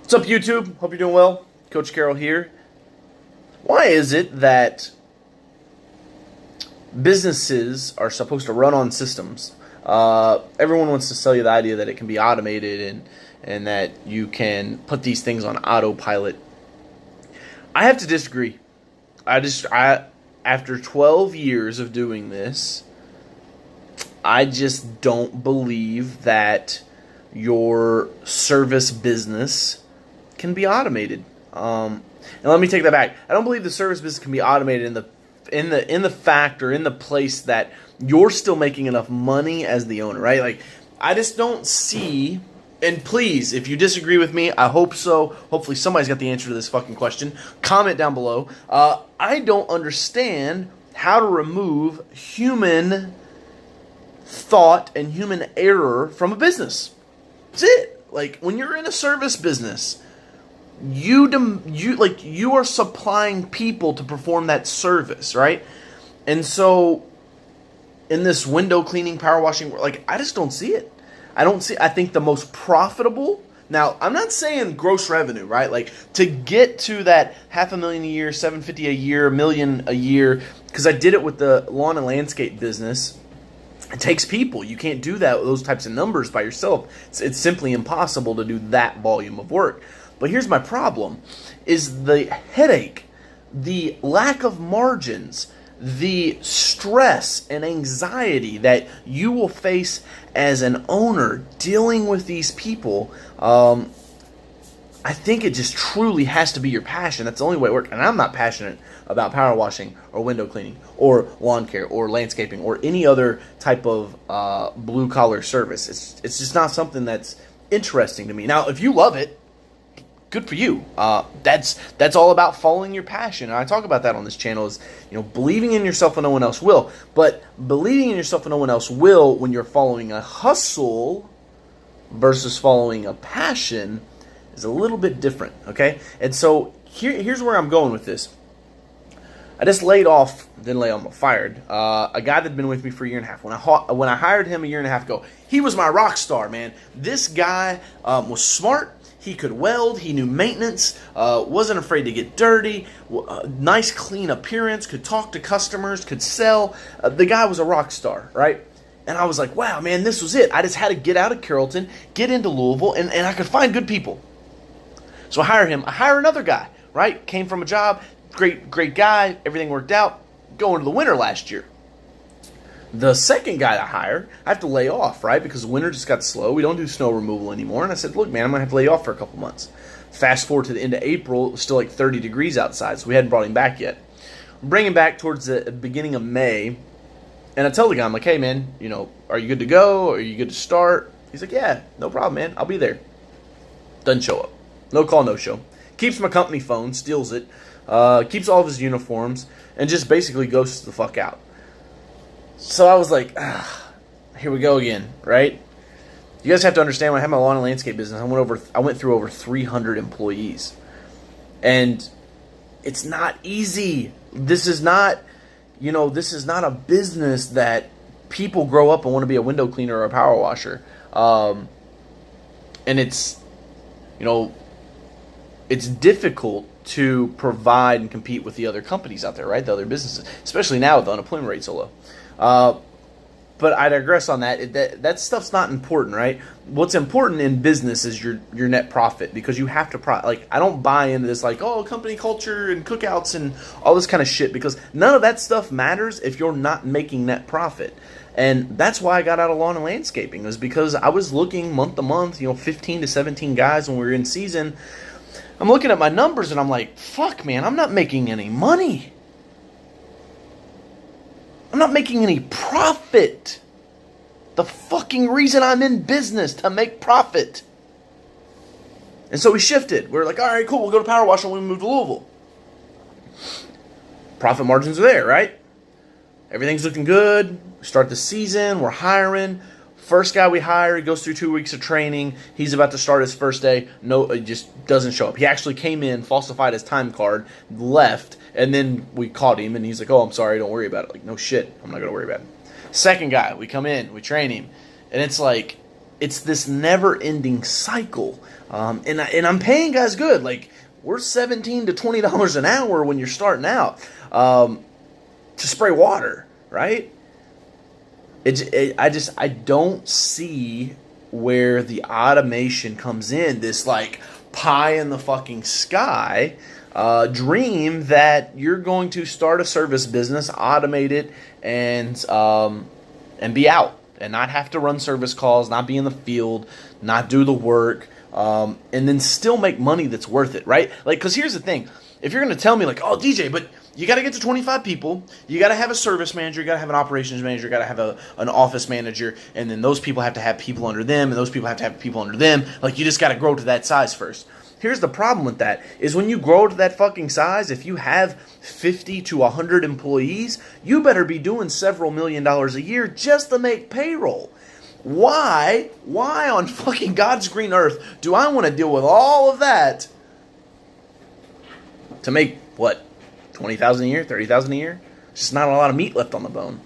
What's up, YouTube? Hope you're doing well. Coach Carroll here. Why is it that businesses are supposed to run on systems? Everyone wants to sell you the idea that it can be automated and that you can put these things on autopilot. I have to disagree. After 12 years of doing this, I just don't believe that your service business can be automated. And let me take that back. I don't believe the service business can be automated in the fact or in the place that you're still making enough money as the owner, right? Like, I just don't see. And please, if you disagree with me, I hope so. Hopefully somebody's got the answer to this fucking question. Comment down below. I don't understand how to remove human thought and human error from a business. That's it. Like, when you're in a service business, you are supplying people to perform that service, right? And so in this window cleaning, power washing, like, I just don't see it. I think the most profitable, now I'm not saying gross revenue, right? Like, to get to that $500,000 a year, $750 a year, $1 million a year, because I did it with the lawn and landscape business. It takes people. You can't do those types of numbers by yourself. It's simply impossible to do that volume of work. But here's my problem, is the headache, the lack of margins, the stress and anxiety that you will face as an owner dealing with these people. I think it just truly has to be your passion. That's the only way it works. And I'm not passionate about power washing or window cleaning or lawn care or landscaping or any other type of blue collar service. It's just not something that's interesting to me. Now, if you love it, good for you. That's all about following your passion. And I talk about that on this channel is, believing in yourself when no one else will. But believing in yourself when no one else will when you're following a hustle versus following a passion is a little bit different, okay? And so here's where I'm going with this. I just fired a guy that'd been with me for a year and a half. When I hired him a year and a half ago, he was my rock star, man. This guy was smart. He could weld. He knew maintenance. Wasn't afraid to get dirty. Nice, clean appearance. Could talk to customers. Could sell. The guy was a rock star, right? And I was like, wow, man, this was it. I just had to get out of Carrollton, get into Louisville, and I could find good people. So I hire him. I hire another guy, right? Came from a job. Great guy. Everything worked out. Going to the winter last year. The second guy I hired, I have to lay off, right? Because the winter just got slow. We don't do snow removal anymore. And I said, look, man, I'm going to have to lay off for a couple months. Fast forward to the end of April, it was still like 30 degrees outside, so we hadn't brought him back yet. Bring him back towards the beginning of May. And I tell the guy, I'm like, hey, man, are you good to go? Are you good to start? He's like, yeah, no problem, man. I'll be there. Doesn't show up. No call, no show. Keeps my company phone, steals it, keeps all of his uniforms, and just basically ghosts the fuck out. So I was like, here we go again, right? You guys have to understand, when I had my lawn and landscape business, I went through over 300 employees. And it's not easy. This is not a business that people grow up and want to be a window cleaner or a power washer. And it's difficult to provide and compete with the other companies out there, right? The other businesses, especially now with the unemployment rate so low. But I digress on that. That stuff's not important, right? What's important in business is your net profit, because you have to I don't buy into this company culture and cookouts and all this kind of shit, because none of that stuff matters if you're not making net profit. And that's why I got out of lawn and landscaping, was because I was looking month to month, 15 to 17 guys when we were in season. I'm looking at my numbers and I'm like, fuck, man, I'm not making any money. I'm not making any profit. The fucking reason I'm in business, to make profit. And so we shifted. We're like, all right, cool, we'll go to power wash when we move to Louisville. Profit margins are there, right? Everything's looking good. We start the season. We're hiring. First guy we hire, he goes through 2 weeks of training. He's about to start his first day. No, it just doesn't show up. He actually came in, falsified his time card, left, and then we caught him, and he's like, oh, I'm sorry, don't worry about it. Like, no shit, I'm not going to worry about it. Second guy, we come in, we train him, and it's like, it's this never-ending cycle. And I'm paying guys good. Like, we're $17 to $20 an hour when you're starting out to spray water, right? I don't see where the automation comes in. This like pie in the fucking sky dream that you're going to start a service business, automate it, and be out and not have to run service calls, not be in the field, not do the work, and then still make money that's worth it, right? Like, because here's the thing. If you're going to tell me, like, oh, DJ, but you got to get to 25 people, you got to have a service manager, you got to have an operations manager, you got to have an office manager, and then those people have to have people under them, and those people have to have people under them. Like, you just got to grow to that size first. Here's the problem with that, is when you grow to that fucking size, if you have 50 to 100 employees, you better be doing several $1 million a year just to make payroll. Why on fucking God's green earth do I want to deal with all of that to make, what, $20,000 a year, $30,000 a year? It's just not a lot of meat left on the bone.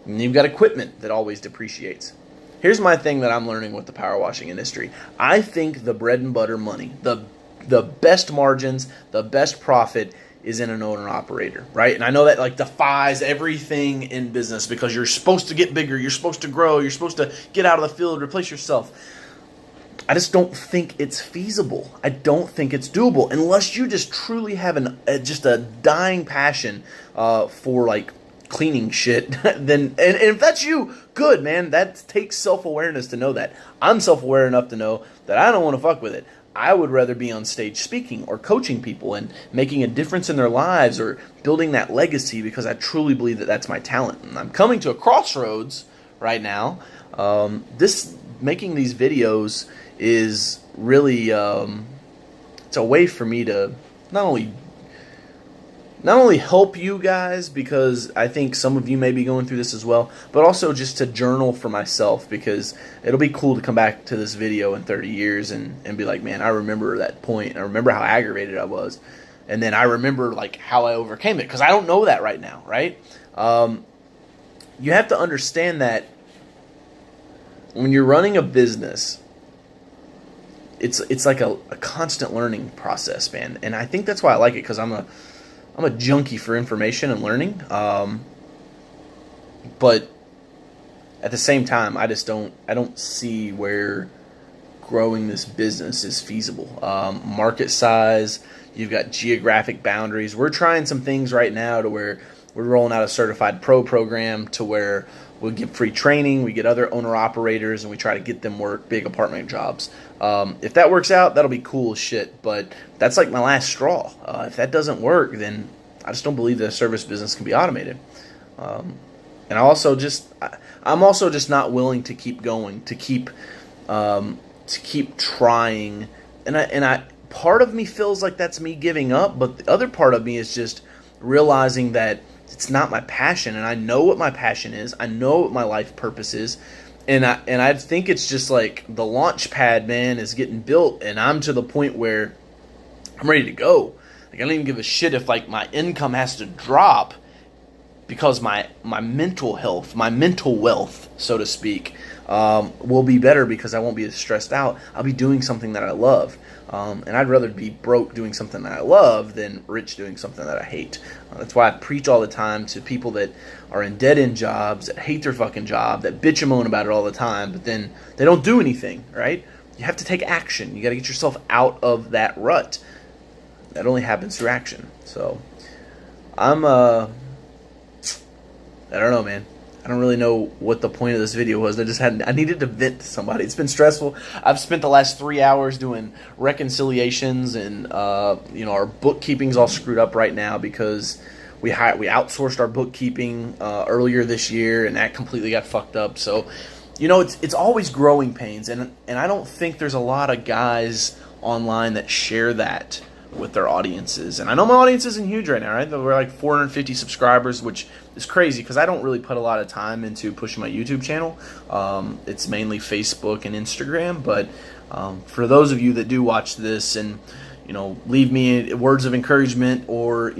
And you've got equipment that always depreciates. Here's my thing that I'm learning with the power washing industry. I think the bread and butter money, the best margins, the best profit is in an owner-operator, right? And I know that like defies everything in business because you're supposed to get bigger, you're supposed to grow, you're supposed to get out of the field, replace yourself. I just don't think it's feasible. I don't think it's doable unless you just truly have just a dying passion for like cleaning shit. Then and if that's you, good, man. That takes self-awareness to know that. I'm self-aware enough to know that I don't want to fuck with it. I would rather be on stage speaking or coaching people and making a difference in their lives or building that legacy because I truly believe that that's my talent. And I'm coming to a crossroads right now. Making these videos is really it's a way for me to not only help you guys, because I think some of you may be going through this as well, but also just to journal for myself, because it'll be cool to come back to this video in 30 years and be like, man, I remember that point. I remember how aggravated I was. And then I remember like how I overcame it, because I don't know that right now, right? You have to understand that when you're running a business, it's like a constant learning process, man. And I think that's why I like it, because I'm a junkie for information and learning. But at the same time, I don't see where growing this business is feasible. Market size, you've got geographic boundaries. We're trying some things right now to where we're rolling out a certified pro program to where we'll give free training, we get other owner-operators, and we try to get them work big apartment jobs. If that works out, that'll be cool as shit, but that's like my last straw. If that doesn't work, then I just don't believe that a service business can be automated. And I'm also just not willing to keep going, to keep trying. And I part of me feels like that's me giving up, but the other part of me is just realizing that it's not my passion, and I know what my passion is. I know what my life purpose is, and I think it's just like the launch pad, man, is getting built, and I'm to the point where I'm ready to go. Like, I don't even give a shit if like my income has to drop, because my mental health, my mental wealth, so to speak, will be better because I won't be as stressed out. I'll be doing something that I love. And I'd rather be broke doing something that I love than rich doing something that I hate. That's why I preach all the time to people that are in dead-end jobs, that hate their fucking job, that bitch and moan about it all the time, but then they don't do anything, right? You have to take action. You got to get yourself out of that rut. That only happens through action. So, I don't know, man. I don't really know what the point of this video was. I needed to vent to somebody. It's been stressful. I've spent the last 3 hours doing reconciliations, and our bookkeeping's all screwed up right now because we outsourced our bookkeeping earlier this year, and that completely got fucked up. So, it's always growing pains, and I don't think there's a lot of guys online that share that with their audiences. And I know my audience isn't huge right now, right? We're like 450 subscribers, which is crazy because I don't really put a lot of time into pushing my YouTube channel. It's mainly Facebook and Instagram, but for those of you that do watch this and leave me words of encouragement or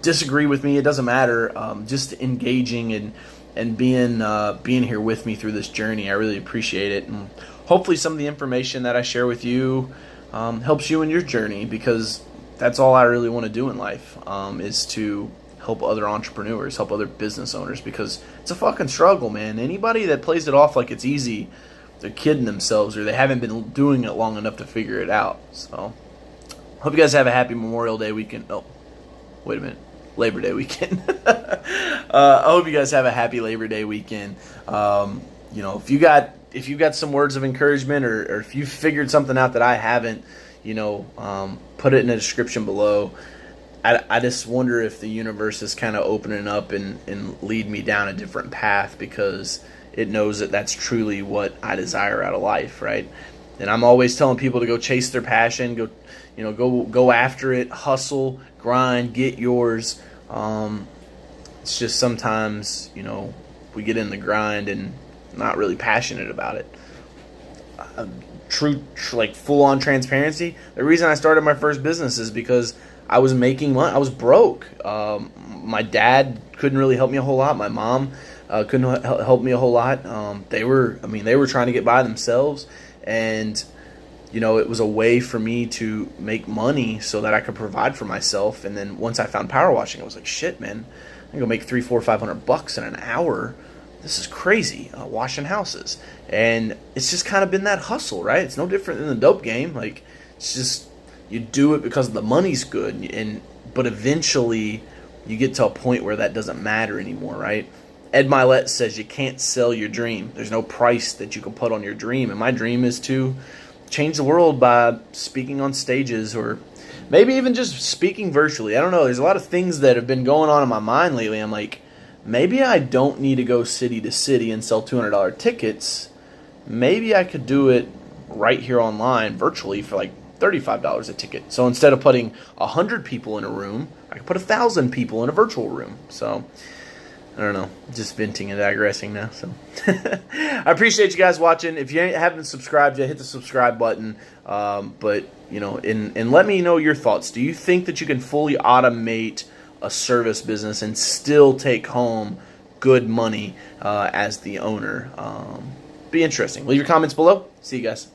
disagree with me, it doesn't matter. Just engaging and being here with me through this journey. I really appreciate it, and hopefully some of the information that I share with you helps you in your journey, because that's all I really want to do in life, is to help other entrepreneurs, help other business owners, because it's a fucking struggle, man. Anybody that plays it off like it's easy, they're kidding themselves, or they haven't been doing it long enough to figure it out. So, hope you guys have a happy Memorial Day weekend. Oh, wait a minute. Labor Day weekend. I hope you guys have a happy Labor Day weekend. If you got some words of encouragement, or if you figured something out that I haven't, put it in the description below. I just wonder if the universe is kind of opening up and lead me down a different path, because it knows that that's truly what I desire out of life, right? And I'm always telling people to go chase their passion, go after it, hustle, grind, get yours. It's just sometimes, we get in the grind and not really passionate about it. True, like full-on transparency. The reason I started my first business is because I was making money. I was broke. My dad couldn't really help me a whole lot. My mom couldn't help me a whole lot. They were trying to get by themselves, and it was a way for me to make money so that I could provide for myself. And then once I found power washing, I was like, shit, man, I can go make $300, $400, $500 in an hour. This is crazy, washing houses. And it's just kind of been that hustle, right? It's no different than the dope game. Like, it's just, you do it because the money's good, but eventually you get to a point where that doesn't matter anymore, right? Ed Milet says you can't sell your dream. There's no price that you can put on your dream. And my dream is to change the world by speaking on stages, or maybe even just speaking virtually. I don't know. There's a lot of things that have been going on in my mind lately. I'm like, maybe I don't need to go city to city and sell $200 tickets. Maybe I could do it right here online, virtually, for like $35 a ticket. So instead of putting 100 people in a room, I could put 1,000 people in a virtual room. So, I don't know, just venting and digressing now. So, I appreciate you guys watching. If you haven't subscribed yet, hit the subscribe button. And let me know your thoughts. Do you think that you can fully automate a service business and still take home good money as the owner? Be interesting. Leave your comments below. See you guys.